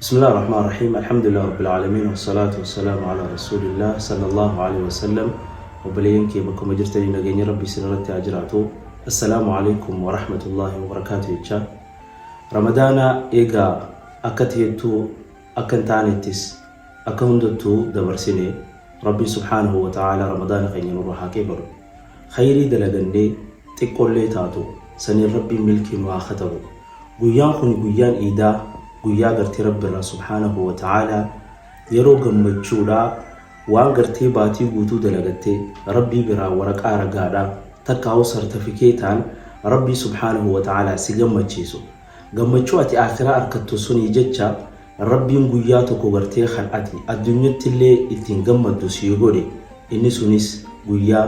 بسم الله الرحمن الرحيم. الحمد لله رب العالمين والصلاة والسلام على رسول الله صلى الله عليه وسلم. وبلين كي بكم أجرتني نجني ربي سنرتي أجراته. السلام عليكم ورحمة الله وبركاته. رمضان إيجا أكتيتو أكنتانيتس أكهندتو دبرسيني ربي سبحانه وتعالى رمضان خيني نروحا كبر خيري دلغندي تقول لي تاتو سني ربي ملكي واختبو غيان خن غيان إيدا guyyaa gartee rabbi irraa subhaanahu wa ta'ala yeroo gammachuudha waan gartee baatii guutuu dalagattee rabbii biraa waraqaa ragaadha takkaa'u sartifikeetaan rabbii subhaanahu wa ta'ala si gammachiisu gammachuu ati akhiraa arkattu sunii jecha rabbiin guyyaa tokko gartee kan ati addunyatti illee ittiin gammaddu si godhe inni sunis guyyaa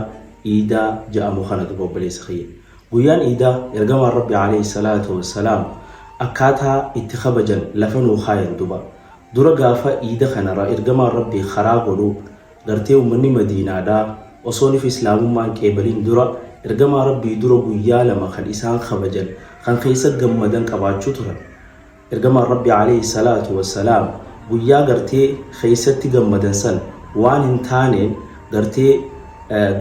iidaa jedhamu kanatu bobboleessa khiyya. Guyyaan iidaa ergamaan rabbi alayhi salaatu wassalaam akkaataa itti kabajan lafanuu khaayan dura gaafa iida kanarraa ergamaan rabbii karaa godhu gartee uummanni madiinaadhaa osoo nif islaamummaan qeebaliin dura ergamaa rabbii dura guyyaa lama kan isaan kabajan kan keessa gammadan qabaachuu turan. Ergamaan rabbii alayhi salaatu wassalaam guyyaa gartee keessatti gammadan san waan hin taaneen gartee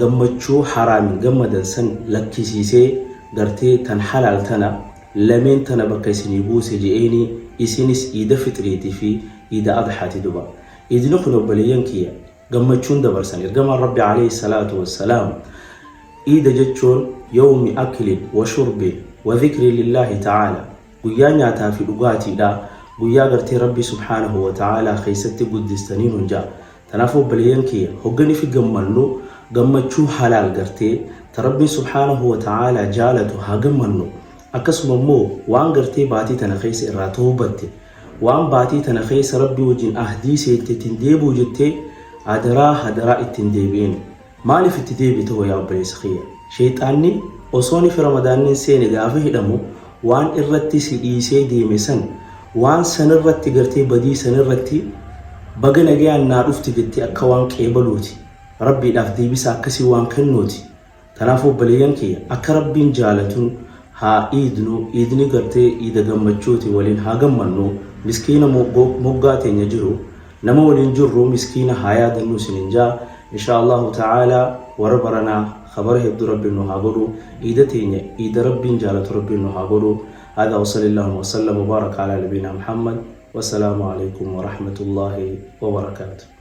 gammachuu haraamin gammadan san lakkisiisee gartee tan halaal tana lameen tana bakka isinii buuse je'eeni isinis iida fitriitii fi iida adhaati duba. Iidni kun obboleeyyan kiyya gammachuun dabarsan ergamaan rabbi alayhi salaatu wassalaam iida jechuun yawmi aklin wa shurbin wa dhikri lillahi ta'ala guyyaa nyaataa fi dhugaatiidha guyyaa gartee rabbi subhaanahu wa ta'ala keessatti guddistanii hunjaa. Tanaafuu obboleeyyan kiyya hogganii fi gammannu gammachuu halaal gartee ta rabbi subhaanahu wa ta'ala jaalatu haa gammannu. Akkasuma immoo waan gartee baatii tana keessa irraa toobatte waan baatii tana keessa rabbi wajjin ahdii seetteetiin deebuu jettee hadaraa ittiin deebi'in. Maaliif itti deebitoo yaa obboleessa kiyya? Sheexaanni osoo ni fi ramadaanni seene gaafa hidhamu waan irratti si dhiisee deeme san waan sanirratti gartee badii sanirratti baga nagayaan naa dhufti jettee akka waan qeebaluuti rabbiidhaaf deebisa akkasii waan kennuuti. Tanaafuu obboleeyyan kiyya akka rabbiin jaalatuun haa iidni gartee iida gammachuuti waliin haa gammannu miskiina moggaa teenya jiru nama waliin jirru miskiina haa yaadannu sinin jaa insha Allahu ta'ala warra baranaa khabara hedduu rabbiin nu haa godhu iida teenya iida rabbiin jaalatu rabbiin nu haa godhu. هذا وصلى الله وسلم وبارك على نبينا محمد والسلام عليكم ورحمة الله وبركاته.